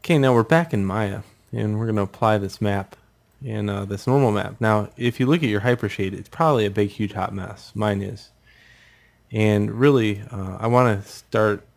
Okay, now we're back in Maya, and we're going to apply this map in this normal map. Now, if you look at your hypershade, it's probably a big, huge hot mess. Mine is. And really, I want to start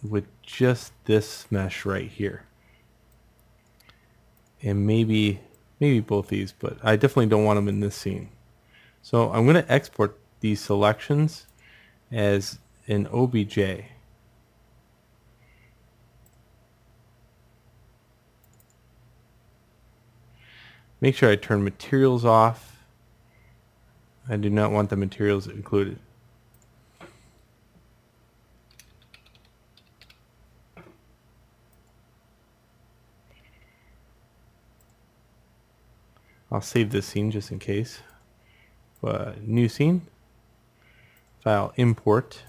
with just this mesh right here. And maybe both these, but I definitely don't want them in this scene. So I'm going to export these selections as an OBJ. Make sure I turn materials off. I do not want the materials included. I'll save this scene just in case. New scene. File import.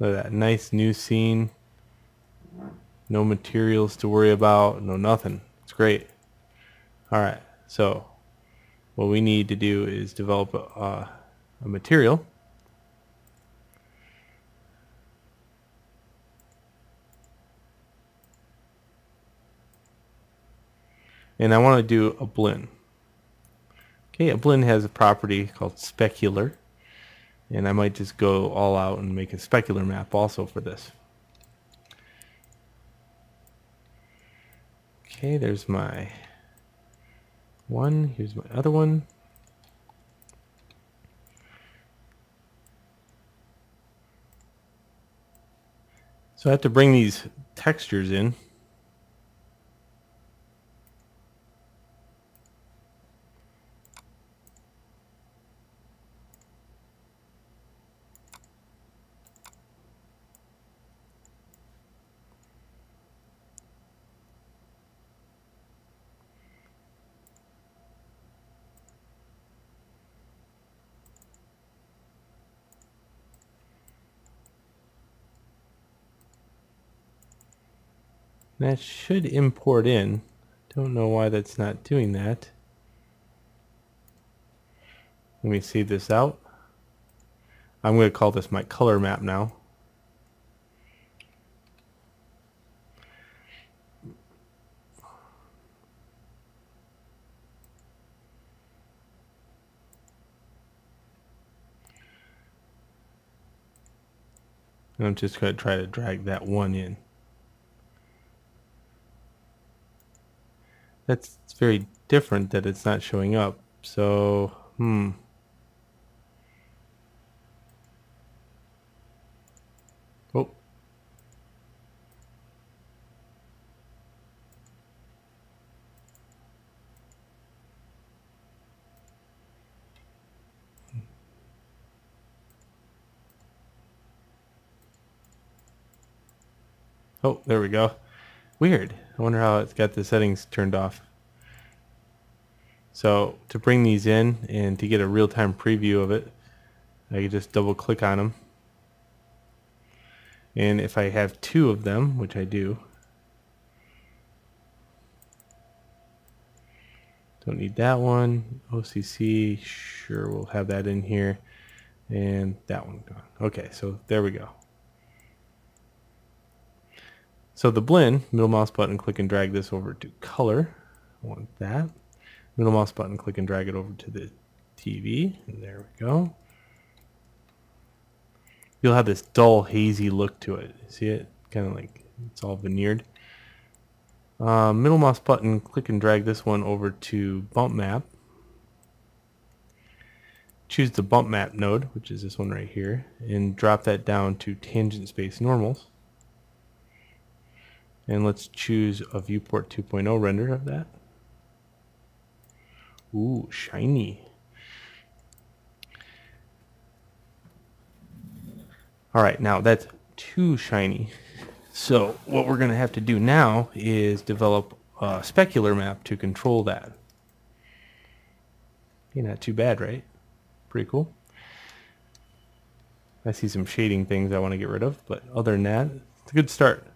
Look at that nice new scene. No materials to worry about. No nothing. It's great. Alright, so what we need to do is develop a material. And I want to do a blend. Okay, a blend has a property called specular. And I might just go all out and make a specular map also for this. Okay, there's my one. Here's my other one. So I have to bring these textures in. That should import in. Don't know why that's not doing that. Let me see this out. I'm going to call this my color map now. And I'm just going to try to drag that one in. That's very different that it's not showing up. So, Oh. Oh, there we go. Weird. I wonder how it's got the settings turned off. So to bring these in and to get a real-time preview of it, I can just double click on them. And if I have two of them, which I do, don't need that one. OCC, sure, we'll have that in here. And that one gone. Okay, so there we go. So the blend, middle mouse button, click and drag this over to color. I want that. Middle mouse button, click and drag it over to the TV. And there we go. You'll have this dull, hazy look to it. See it? Kind of like it's all veneered. Middle mouse button, click and drag this one over to bump map. Choose the bump map node, which is this one right here, and drop that down to tangent space normals. And let's choose a viewport 2.0 render of that. Ooh, shiny. Alright, now that's too shiny. So what we're going to have to do now is develop a specular map to control that. Okay, not too bad, right? Pretty cool. I see some shading things I want to get rid of, but other than that, it's a good start.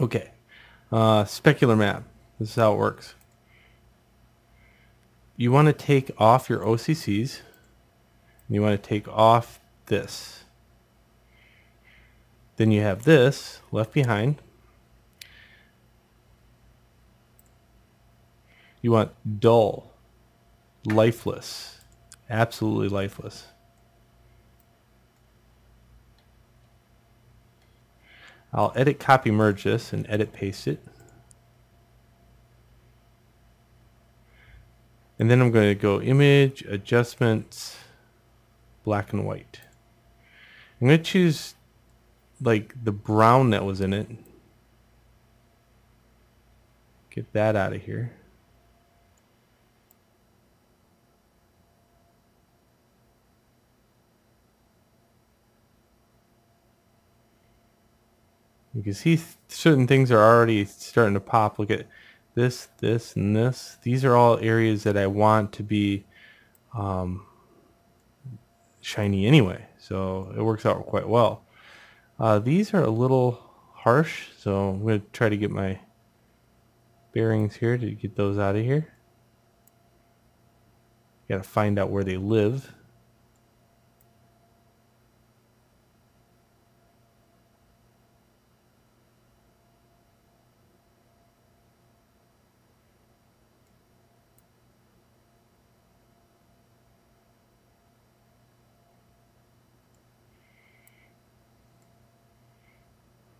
Okay, specular map. This is how it works. You want to take off your OCCs. You want to take off this. Then you have this left behind. You want dull, lifeless, absolutely lifeless. I'll edit, copy, merge this and edit, paste it. And then I'm going to go image, adjustments, black and white. I'm going to choose like the brown that was in it. Get that out of here. You can see certain things are already starting to pop. Look at this, this, and this. These are all areas that I want to be shiny anyway, so it works out quite well. These are a little harsh, so I'm going to try to get my bearings here to get those out of here. Got to find out where they live.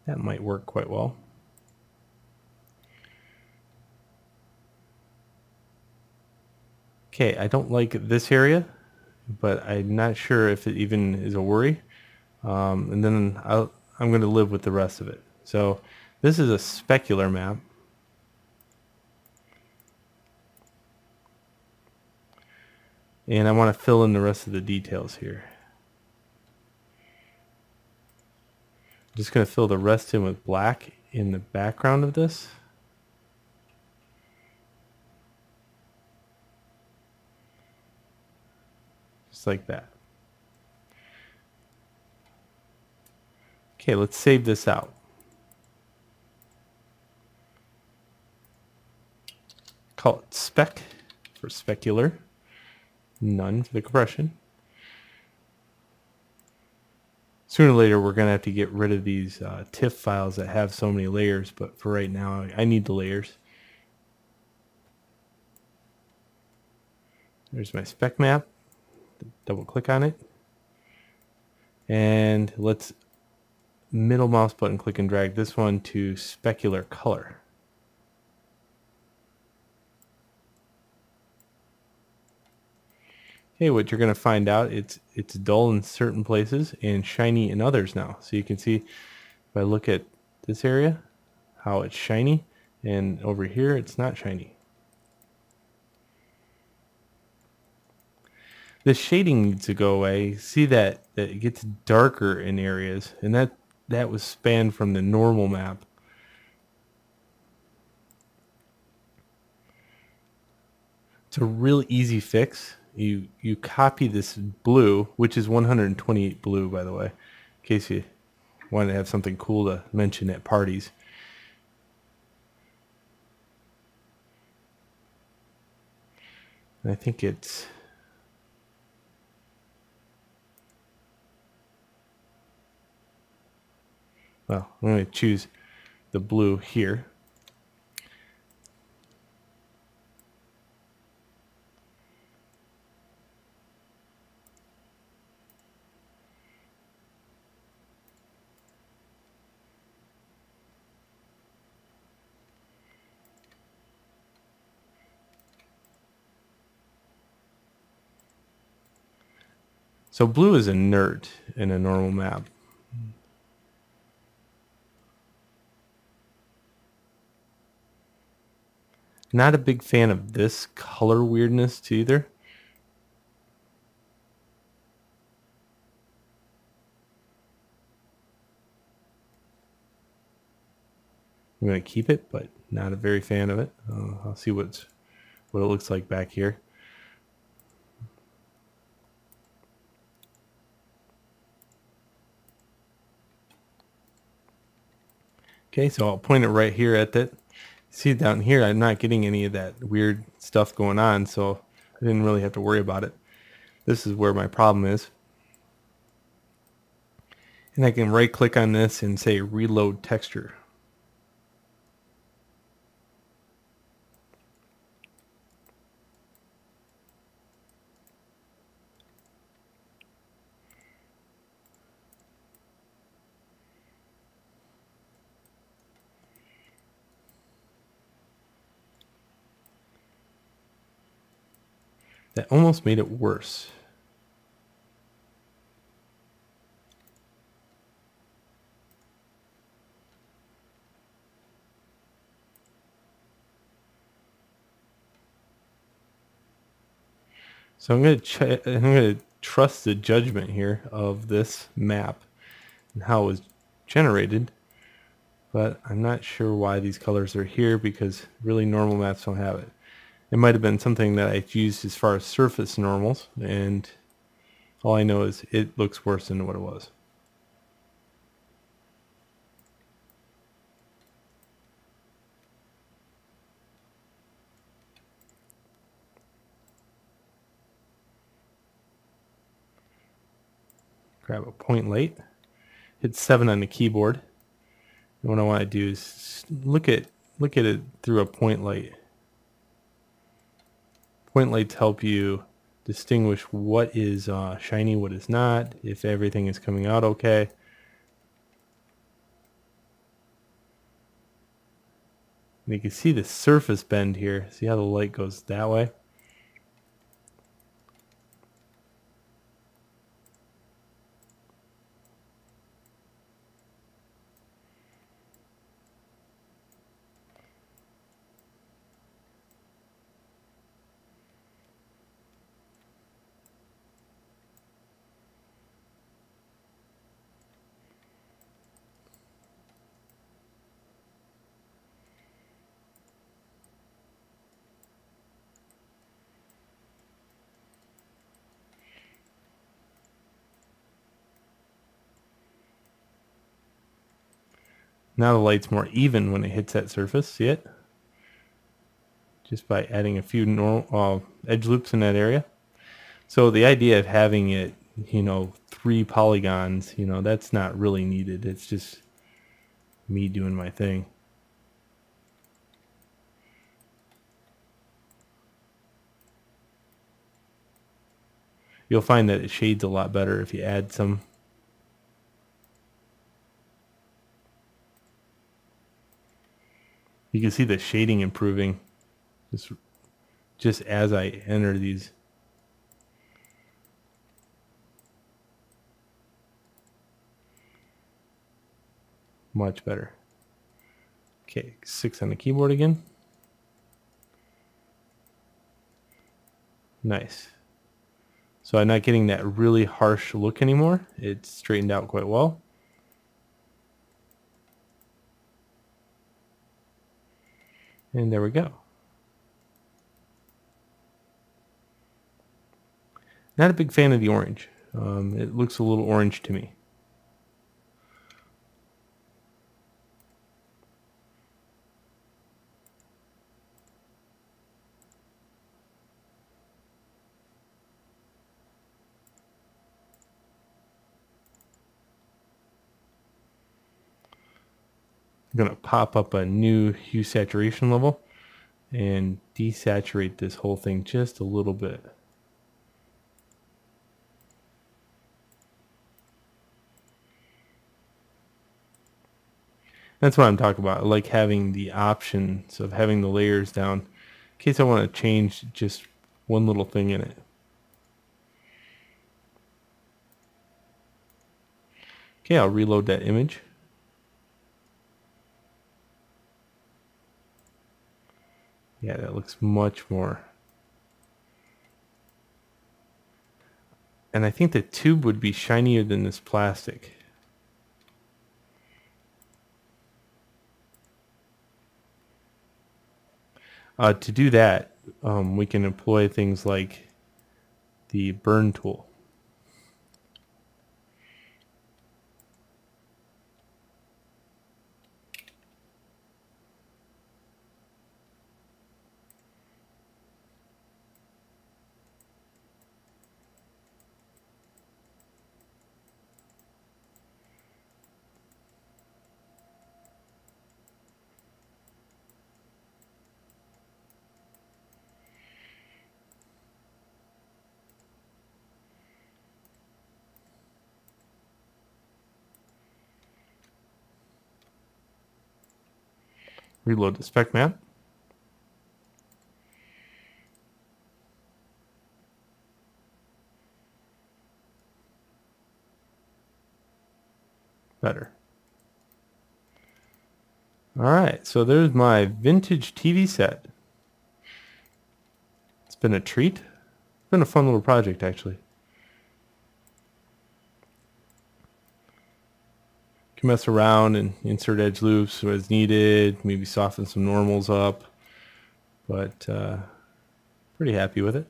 That might work quite well. Okay, I don't like this area, but I'm not sure if it even is a worry. And then I'm going to live with the rest of it. So this is a specular map. And I want to fill in the rest of the details here. I'm just going to fill the rest in with black in the background of this. Just like that. Okay, let's save this out. Call it spec for specular. None for the compression. Sooner or later, we're going to have to get rid of these TIFF files that have so many layers, but for right now, I need the layers. There's my spec map. Double click on it. And let's middle mouse button click and drag this one to specular color. Okay, what you're going to find out, it's dull in certain places and shiny in others now. So you can see if I look at this area, how it's shiny, and over here it's not shiny. The shading needs to go away. See that it gets darker in areas, and that was spanned from the normal map. It's a real easy fix. You copy this blue, which is 128 blue, by the way, in case you want to have something cool to mention at parties. And I think it's well, I'm going to choose the blue here. So blue is inert in a normal map. Not a big fan of this color weirdness either. I'm going to keep it, but not a very fan of it. I'll see what it looks like back here. Okay, so I'll point it right here at that. See down here, I'm not getting any of that weird stuff going on, so I didn't really have to worry about it. This is where my problem is. And I can right click on this and say reload texture. That almost made it worse. So I'm going to trust the judgment here of this map and how it was generated, but I'm not sure why these colors are here because really normal maps don't have it. It might have been something that I used as far as surface normals, and all I know is it looks worse than what it was. Grab a point light, hit 7 on the keyboard. And what I want to do is look at it through a point light. Point lights help you distinguish what is shiny, what is not, if everything is coming out okay. And you can see the surface bend here. See how the light goes that way? Now the light's more even when it hits that surface. See it? Just by adding a few normal edge loops in that area. So the idea of having it, 3 polygons, that's not really needed. It's just me doing my thing. You'll find that it shades a lot better if you add some. You can see the shading improving just as I enter these. Much better. Okay, 6 on the keyboard again. Nice. So I'm not getting that really harsh look anymore. It's straightened out quite well. And there we go. Not a big fan of the orange. It looks a little orange to me. I'm going to pop up a new hue saturation level and desaturate this whole thing just a little bit. That's what I'm talking about. I like having the options of having the layers down in case I want to change just one little thing in it. Okay, I'll reload that image. Yeah, that looks much more. And I think the tube would be shinier than this plastic. To do that, we can employ things like the burn tool. Reload the spec map. Better. Alright, so there's my vintage TV set. It's been a treat. It's been a fun little project, actually. You can mess around and insert edge loops as needed, maybe soften some normals up, but pretty happy with it.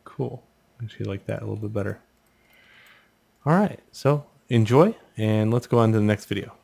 Cool. Actually like that a little bit better. All right, so enjoy, and let's go on to the next video.